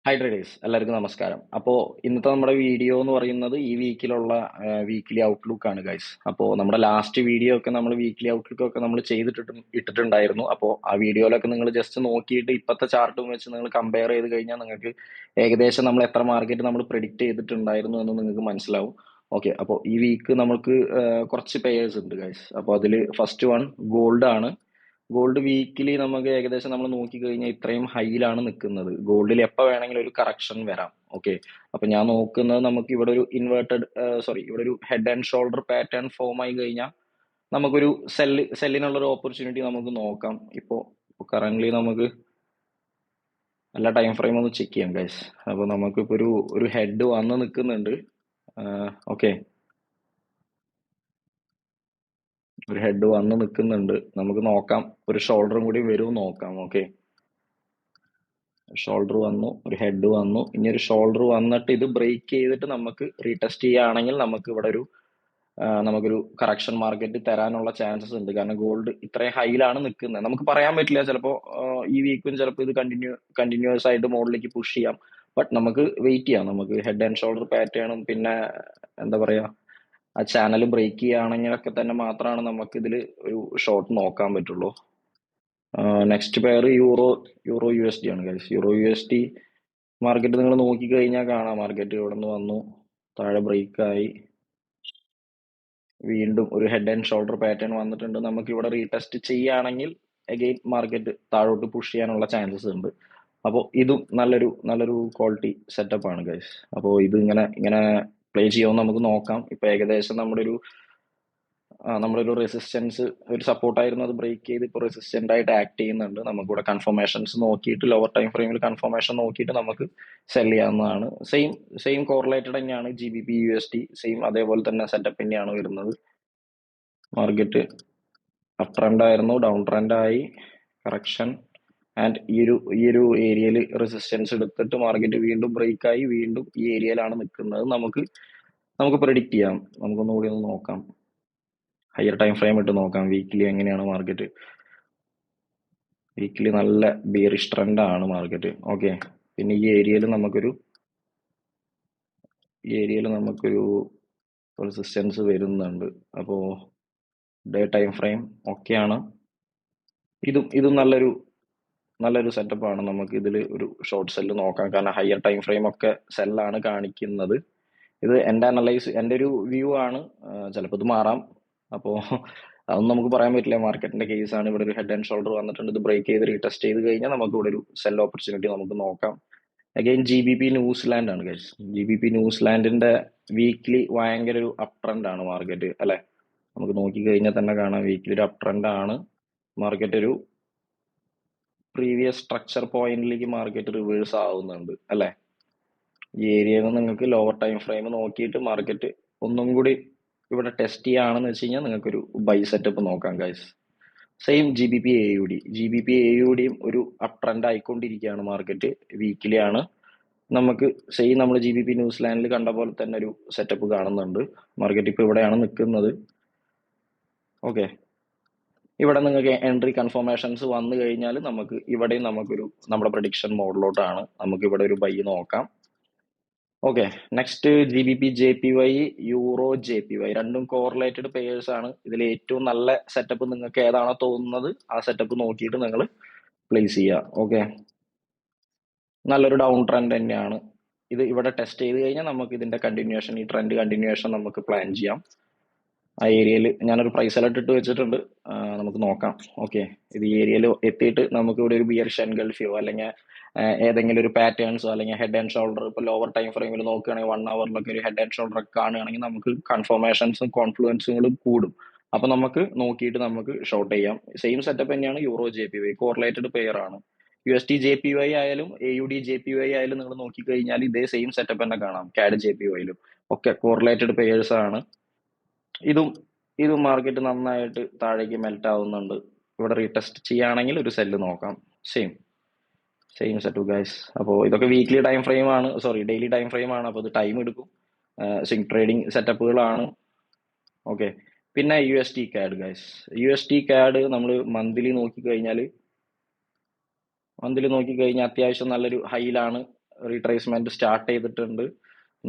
High traders എല്ലാവർക്കും നമസ്കാരം. അപ്പോൾ ഇന്നത്തെ നമ്മുടെ വീഡിയോ എന്ന് പറയുന്നത് ഈ വീക്കിലുള്ള വീക്ക്ലി ഔട്ട്ലുക്ക് ആണ് ഗൈസ്. അപ്പോൾ നമ്മുടെ ലാസ്റ്റ് വീഡിയോ ഒക്കെ നമ്മൾ വീക്ക്ലി ഔട്ട്ലുക്ക് ഒക്കെ നമ്മൾ ഇട്ടിട്ടുണ്ടായിരുന്നു. അപ്പോൾ ആ വീഡിയോയിലൊക്കെ നിങ്ങൾ ജസ്റ്റ് നോക്കിയിട്ട് ഇപ്പോഴത്തെ ചാർട്ടും വെച്ച് നിങ്ങൾ കമ്പയർ ചെയ്ത് കഴിഞ്ഞാൽ നിങ്ങൾക്ക് ഏകദേശം നമ്മൾ എത്ര മാർക്കറ്റ് നമ്മൾ പ്രെഡിക്റ്റ് ചെയ്തിട്ടുണ്ടായിരുന്നു എന്ന് നിങ്ങൾക്ക് മനസ്സിലാവും. ഓക്കെ, അപ്പോൾ ഈ വീക്ക് നമുക്ക് കുറച്ച് പേയേഴ്സ് ഉണ്ട് ഗൈസ്. അപ്പോൾ അതിൽ ഫസ്റ്റ് വൺ ഗോൾഡ് ആണ്. ഗോൾഡ് വീക്കിലി നമുക്ക് ഏകദേശം നമ്മൾ നോക്കി കഴിഞ്ഞാൽ ഇത്രയും ഹൈയിലാണ് നിൽക്കുന്നത്. ഗോൾഡിൽ എപ്പോൾ വേണമെങ്കിലും ഒരു കറക്ഷൻ വരാം. ഓക്കെ, അപ്പൊ ഞാൻ നോക്കുന്നത് നമുക്ക് ഇവിടെ ഒരു ഇവിടെ ഒരു head and shoulder pattern form ആയി കഴിഞ്ഞാൽ നമുക്കൊരു സെല്ലിനുള്ള ഒരു ഓപ്പർച്യൂണിറ്റി നമുക്ക് നോക്കാം. ഇപ്പോൾ കറന്റ് നമുക്ക് എല്ലാ ടൈം ഫ്രെയിം ഒന്ന് ചെക്ക് ചെയ്യാം ഗൈസ്. അപ്പോൾ നമുക്കിപ്പോൾ ഒരു ഹെഡ് വന്ന് നിൽക്കുന്നുണ്ട്. ഓക്കെ, ഒരു ഹെഡ് വന്ന് നിൽക്കുന്നുണ്ട്. നമുക്ക് നോക്കാം, ഒരു ഷോൾഡറും കൂടി വരും നോക്കാം. ഓക്കെ, ഷോൾഡർ വന്നു, ഒരു ഹെഡ് വന്നു, ഇനി ഒരു ഷോൾഡർ വന്നിട്ട് ഇത് ബ്രേക്ക് ചെയ്തിട്ട് നമുക്ക് റീടെസ്റ്റ് ചെയ്യുകയാണെങ്കിൽ നമുക്ക് ഇവിടെ നമുക്കൊരു കറക്ഷൻ മാർക്കറ്റ് തരാനുള്ള ചാൻസസ് ഉണ്ട്. കാരണം ഗോൾഡ് ഇത്രയും ഹൈയിലാണ് നിൽക്കുന്നത്. നമുക്ക് പറയാൻ പറ്റില്ല, ചിലപ്പോൾ ഈ വീക്കും ചിലപ്പോൾ ഇത് കണ്ടിന്യൂസ് ആയിട്ട് മുകളിലേക്ക് പുഷ് ചെയ്യാം. ബട്ട് നമുക്ക് വെയിറ്റ് ചെയ്യാം. നമുക്ക് ഹെഡ് ആൻഡ് ഷോൾഡർ പാറ്റേണും പിന്നെ എന്താ പറയാ, ആ ചാനൽ ബ്രേക്ക് ചെയ്യുകയാണെങ്കിലൊക്കെ തന്നെ മാത്രമാണ് നമുക്ക് ഇതിൽ ഒരു ഷോർട്ട് നോക്കാൻ പറ്റുള്ളൂ. Next pair euro U S D ആണ് guys. Euro U S D market നിങ്ങൾ നോക്കി കഴിഞ്ഞാൽ കാണാം, മാർക്കറ്റ് ഇവിടെ നിന്ന് വന്നു, താഴെ ബ്രേക്ക് ആയി, വീണ്ടും ഒരു ഹെഡ് ആൻഡ് ഷോൾഡർ പാറ്റേൺ വന്നിട്ടുണ്ട്. നമുക്ക് ഇവിടെ റീടെസ്റ്റ് ചെയ്യുകയാണെങ്കിൽ അഗെയിൻ മാർക്കറ്റ് താഴോട്ട് പുഷ് ചെയ്യാനുള്ള ചാൻസസ് ഉണ്ട്. അപ്പോൾ ഇതും നല്ലൊരു ക്വാളിറ്റി സെറ്റപ്പ് ആണ് ഗൈസ്. അപ്പോൾ ഇത് ഇങ്ങനെ ഇങ്ങനെ പ്ലേ ചെയ്യുമെന്ന് നമുക്ക് നോക്കാം. ഇപ്പൊ ഏകദേശം നമ്മുടെ ഒരു റെസിസ്റ്റൻസ്, ഒരു സപ്പോർട്ടായിരുന്നു, അത് ബ്രേക്ക് ചെയ്ത് ഇപ്പോൾ റെസിസ്റ്റന്റ് ആയിട്ട് ആക്ട് ചെയ്യുന്നുണ്ട്. നമുക്കിവിടെ കൺഫർമേഷൻസ് നോക്കിയിട്ട് ലോവർ ടൈം ഫ്രെയിമിൽ കൺഫർമേഷൻ നോക്കിയിട്ട് നമുക്ക് സെൽ ചെയ്യാവുന്നതാണ്. സെയിം കോറിലേറ്റഡ് തന്നെയാണ് G B P U S T, same അതേപോലെ തന്നെ സെറ്റപ്പ് തന്നെയാണ് വരുന്നത്. മാർക്കറ്റ് അപ് ട്രെൻഡ് ആയിരുന്നു, ഡൗൺ ട്രെൻഡ് ആയി, കറക്ഷൻ, ആൻഡ് ഈ ഒരു ഏരിയയിൽ റെസിസ്റ്റൻസ് എടുത്തിട്ട് മാർക്കറ്റ് വീണ്ടും ബ്രേക്ക് ആയി, വീണ്ടും ഈ ഏരിയയിലാണ് നിൽക്കുന്നത്. നമുക്ക് പ്രെഡിക്റ്റ് ചെയ്യാം. നമുക്കൊന്നുകൂടി ഒന്ന് നോക്കാം, ഹയർ ടൈം ഫ്രെയിം ഇട്ട് നോക്കാം വീക്കിലി എങ്ങനെയാണ് മാർക്കറ്റ്. വീക്കിലി നല്ല ബിയറിഷ് ട്രെൻഡ് ആണ് മാർക്കറ്റ്. ഓക്കെ, പിന്നെ ഈ ഏരിയയിൽ നമുക്കൊരു റെസിസ്റ്റൻസ് വരുന്നുണ്ട്. അപ്പോൾ ഡേ ടൈം ഫ്രെയിം ഓക്കെയാണ്. ഇതും നല്ലൊരു സെറ്റപ്പ് ആണ്. നമുക്ക് ഇതിൽ ഒരു ഷോർട്ട് സെല്ല് നോക്കാം, കാരണം ഹയർ ടൈം ഫ്രെയിം ഒക്കെ സെല്ലാണ് കാണിക്കുന്നത്. ഇത് എൻ്റെ ഒരു വ്യൂ ആണ്. ചിലപ്പോൾ ഇത് മാറാം. അപ്പോൾ അതൊന്നും നമുക്ക് പറയാൻ പറ്റില്ല, മാർക്കറ്റിന്റെ കേസ് ആണ്. ഇവിടെ ഒരു ഹെഡ് ആൻഡ് ഷോൾഡർ വന്നിട്ടുണ്ട്, ഇത് ബ്രേക്ക് ചെയ്ത് റീടെസ്റ്റ് ചെയ്ത് കഴിഞ്ഞാൽ നമുക്ക് ഇവിടെ ഒരു സെൽ ഓപ്പർച്യൂണിറ്റി നമുക്ക് നോക്കാം. Again G B P New Zealand ആണ് ഗൈസ്. ജി ബി പി ന്യൂസിലാൻഡിന്റെ വീക്ക്ലി ഭയങ്കര ഒരു അപ് ട്രെൻഡ് ആണ് മാർക്കറ്റ് അല്ലെ. നമുക്ക് നോക്കി കഴിഞ്ഞാൽ തന്നെ കാണാം, വീക്ക്ലി ഒരു അപ് ട്രെൻഡ് ആണ് മാർക്കറ്റ്. ഒരു പ്രീവിയസ് സ്ട്രക്ചർ പോയിന്റിലേക്ക് മാർക്കറ്റ് റിവേഴ്സ് ആവുന്നുണ്ട് അല്ലെ. ഈ ഏരിയയിൽ നിന്ന് നിങ്ങൾക്ക് ലോവർ ടൈം ഫ്രെയിം നോക്കിയിട്ട് മാർക്കറ്റ് ഒന്നും കൂടി ഇവിടെ ടെസ്റ്റ് ചെയ്യുകയാണെന്ന് വെച്ച് കഴിഞ്ഞാൽ നിങ്ങൾക്കൊരു ബൈ സെറ്റപ്പ് നോക്കാം guys. Same G B P A യുഡിയും ഒരു അപ് ട്രെൻഡ് ആയിക്കൊണ്ടിരിക്കുകയാണ് മാർക്കറ്റ്. വീക്കിലി ആണ്. നമുക്ക് സെയിം നമ്മൾ ജി ബി പി ന്യൂസിലാൻഡിൽ കണ്ട പോലെ തന്നെ ഒരു സെറ്റപ്പ് കാണുന്നുണ്ട്. മാർക്കറ്റ് ഇപ്പോൾ ഇവിടെയാണ് നിൽക്കുന്നത്. ഓക്കെ, ഇവിടെ നിങ്ങൾക്ക് എൻട്രി കൺഫർമേഷൻസ് വന്നു കഴിഞ്ഞാൽ നമുക്ക് ഇവിടെയും നമ്മുടെ പ്രഡിക്ഷൻ മോഡിലോട്ടാണ്. നമുക്ക് ഇവിടെ ഒരു ബൈ നോക്കാം. Okay, next G B P J P Y, euro J P Y, രണ്ടും കോറിലേറ്റഡ് പേയേഴ്സ് ആണ്. ഇതിൽ ഏറ്റവും നല്ല സെറ്റപ്പ് നിങ്ങൾക്ക് ഏതാണോ തോന്നുന്നത് ആ സെറ്റപ്പ് നോക്കിയിട്ട് നിങ്ങൾ പ്ലേസ് ചെയ്യുക. ഓക്കെ, നല്ലൊരു ഡൗൺ ട്രെൻഡ് തന്നെയാണ്. ഇത് ഇവിടെ ടെസ്റ്റ് ചെയ്ത് കഴിഞ്ഞാൽ നമുക്ക് ഇതിന്റെ കണ്ടിന്യൂഷൻ, ഈ ട്രെൻഡ് കണ്ടിന്യൂഷൻ നമുക്ക് പ്ലാൻ ചെയ്യാം. ആ ഏരിയയിൽ ഞാനൊരു പ്രൈസ് അലർട്ട് ഇട്ട് വെച്ചിട്ടുണ്ട്, നമുക്ക് നോക്കാം. ഓക്കെ, ഇത് ഈ ഏരിയയിൽ എത്തിയിട്ട് നമുക്ക് ഇവിടെ ഒരു ബിയർ ഷെൻഗൾഫിയോ അല്ലെങ്കിൽ ഏതെങ്കിലും ഒരു പാറ്റേൺസോ അല്ലെങ്കിൽ ഹെഡ് ആൻഡ് ഷോൾഡർ, ഇപ്പോൾ ലോവർ ടൈം ഫ്രെയിമിൽ നോക്കുകയാണെങ്കിൽ 1 ഹവറിലൊക്കെ ഒരു ഹെഡ് ആൻഡ് ഷോൾഡർ ഒക്കെ കാണുകയാണെങ്കിൽ നമുക്ക് കൺഫർമേഷൻസും കോൺഫ്ലുവൻസുകളും കൂടും. അപ്പൊ നമുക്ക് നോക്കിയിട്ട് നമുക്ക് ഷോർട്ട് ചെയ്യാം. സെയിം സെറ്റപ്പ് തന്നെയാണ് euro J P Y, correlated pair ആണ്. U S T J P Y ആയാലും A U D J P Y ആയാലും നിങ്ങൾ നോക്കിക്കഴിഞ്ഞാൽ ഇതേ സെയിം സെറ്റപ്പ് തന്നെ കാണാം. കാഡ് ജെ പി വൈയിലും ഒക്കെ കോറിലേറ്റഡ് പെയേഴ്സ് ആണ്. ഇതും മാർക്കറ്റ് നന്നായിട്ട് താഴേക്ക് മെൽറ്റ് ആവുന്നുണ്ട്. ഇവിടെ റീടെസ്റ്റ് ചെയ്യുകയാണെങ്കിൽ ഒരു സെല്ല് നോക്കാം. Same set guys. അപ്പോൾ ഇതൊക്കെ വീക്ക്ലി ടൈം ഫ്രെയിം ആണ്, ഡെയിലി ടൈം ഫ്രെയിം ആണ്. അപ്പോൾ ഇത് ടൈം എടുക്കും. സ്വിംഗ് ട്രേഡിംഗ് സെറ്റപ്പുകളാണ്. ഓക്കെ, പിന്നെ U S T CAD guys. U S T CAD നമ്മൾ മന്ത്ലി നോക്കിക്കഴിഞ്ഞാൽ അത്യാവശ്യം നല്ലൊരു ഹൈയിലാണ് റീട്രേസ്മെന്റ് സ്റ്റാർട്ട് ചെയ്തിട്ടുണ്ട്.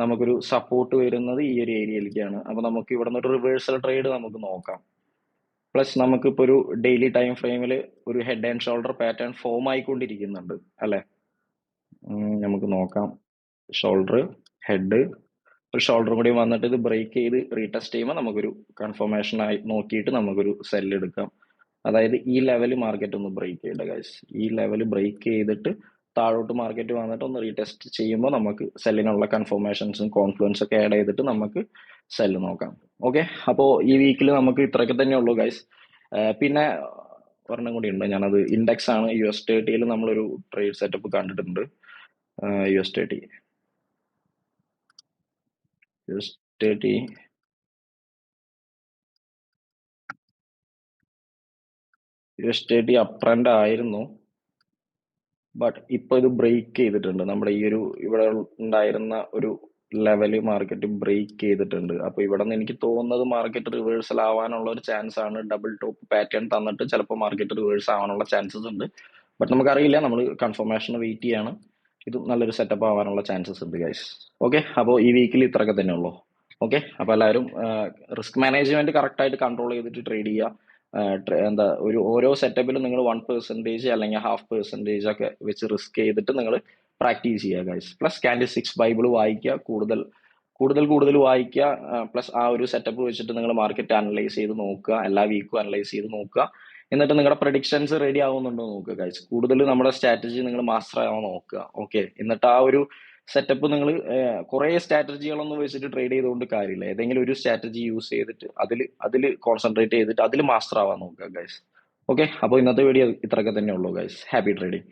നമുക്കൊരു സപ്പോർട്ട് വരുന്നത് ഈ ഒരു ഏരിയയിലേക്കാണ്. അപ്പൊ നമുക്ക് ഇവിടെ നിന്ന് ഒരു റിവേഴ്സൽ ട്രേഡ് നമുക്ക് നോക്കാം. പ്ലസ് നമുക്കിപ്പോ ഒരു ഡെയിലി ടൈം ഫ്രെയിമിൽ ഒരു head and shoulder pattern form ആയിക്കൊണ്ടിരിക്കുന്നുണ്ട് അല്ലെ. നമുക്ക് നോക്കാം. ഷോൾഡർ, ഹെഡ്, ഒരു ഷോൾഡറും കൂടി വന്നിട്ട് ഇത് ബ്രേക്ക് ചെയ്ത് റീടെസ്റ്റ് ചെയ്യുമ്പോൾ നമുക്കൊരു കൺഫർമേഷൻ ആയി നോക്കിയിട്ട് നമുക്കൊരു സെല്ല് എടുക്കാം. അതായത് ഈ ലെവൽ മാർക്കറ്റ് ഒന്ന് ബ്രേക്ക് ചെയ്യേണ്ട ഗൈസ്. ഈ ലെവൽ ബ്രേക്ക് ചെയ്തിട്ട് താഴോട്ട് മാർക്കറ്റ് വന്നിട്ട് ഒന്ന് റീടെസ്റ്റ് ചെയ്യുമ്പോൾ നമുക്ക് സെല്ലിനുള്ള കൺഫർമേഷൻസും കോൺഫ്ലുവൻസ് ഒക്കെ ആഡ് ചെയ്തിട്ട് നമുക്ക് സെല്ല് നോക്കാം. ഓക്കെ, അപ്പോൾ ഈ വീക്കിൽ നമുക്ക് ഇത്രയൊക്കെ തന്നെ ഉള്ളൂ ഗൈസ്. പിന്നെ ഒരെണ്ണം കൂടി ഉണ്ട്, ഞാനത് ഇൻഡെക്സ് ആണ്. US30 നമ്മളൊരു ട്രേഡ് സെറ്റപ്പ് കണ്ടിട്ടുണ്ട്. US30 അപ്പ് ട്രെൻഡ് ആയിരുന്നു. ബട്ട് ഇപ്പൊ ഇത് ബ്രേക്ക് ചെയ്തിട്ടുണ്ട്. നമ്മുടെ ഈ ഒരു ഇവിടെ ഉണ്ടായിരുന്ന ഒരു ലെവല് മാർക്കറ്റ് ബ്രേക്ക് ചെയ്തിട്ടുണ്ട്. അപ്പൊ ഇവിടെ നിന്ന് എനിക്ക് തോന്നുന്നത് മാർക്കറ്റ് റിവേഴ്സൽ ആവാനുള്ള ഒരു ചാൻസ് ആണ്. ഡബിൾ ടോപ്പ് പാറ്റേൺ തന്നിട്ട് ചിലപ്പോൾ മാർക്കറ്റ് റിവേഴ്സ് ആവാനുള്ള ചാൻസസ് ഉണ്ട്. ബട്ട് നമുക്കറിയില്ല, നമ്മൾ കൺഫർമേഷൻ വെയിറ്റ് ചെയ്യാണ്. ഇത് നല്ലൊരു സെറ്റപ്പ് ആവാനുള്ള ചാൻസസ് ഉണ്ട് ഗൈസ്. ഓക്കെ, അപ്പോൾ ഈ വീക്കിൽ ഇത്രയൊക്കെ തന്നെ ഉള്ളൂ. ഓക്കെ, അപ്പോൾ എല്ലാവരും റിസ്ക് മാനേജ്മെന്റ് കറക്റ്റ് ആയിട്ട് കൺട്രോൾ ചെയ്തിട്ട് ട്രേഡ് ചെയ്യുക. എന്താ ഒരു ഓരോ സെറ്റപ്പിലും നിങ്ങൾ 1% അല്ലെങ്കിൽ 0.5% ഒക്കെ വെച്ച് റിസ്ക് ചെയ്തിട്ട് നിങ്ങൾ പ്രാക്ടീസ് ചെയ്യുക ഗൈസ്. പ്ലസ് കാൻഡിൽസ്റ്റിക്സ് ബൈബിൾ വായിക്കുക, കൂടുതൽ കൂടുതൽ കൂടുതൽ വായിക്കുക. പ്ലസ് ആ ഒരു സെറ്റപ്പ് വെച്ചിട്ട് നിങ്ങൾ മാർക്കറ്റ് അനലൈസ് ചെയ്ത് നോക്കുക, എല്ലാ വീക്കും അനലൈസ് ചെയ്ത് നോക്കുക. എന്നിട്ട് നിങ്ങളുടെ പ്രഡിക്ഷൻസ് റെഡി ആവുന്നുണ്ടോ നോക്കുക ഗൈസ്. കൂടുതൽ നമ്മുടെ സ്ട്രാറ്റജി നിങ്ങൾ മാസ്റ്റർ ആവാൻ നോക്കുക. ഓക്കെ, എന്നിട്ട് ആ ഒരു സെറ്റപ്പ് നിങ്ങൾ കുറെ സ്ട്രാറ്റജികളൊന്നും വെച്ചിട്ട് ട്രേഡ് ചെയ്തുകൊണ്ട് കാര്യമില്ല. ഏതെങ്കിലും ഒരു സ്ട്രാറ്റജി യൂസ് ചെയ്തിട്ട് അതിൽ കോൺസെൻട്രേറ്റ് ചെയ്തിട്ട് അതിൽ മാസ്റ്റർ ആവാൻ നോക്കുക ഗൈസ്. ഓക്കെ, അപ്പോൾ ഇന്നത്തെ വീഡിയോ ഇത്രയൊക്കെ തന്നെ ഉള്ളൂ ഗൈസ്. Happy trading.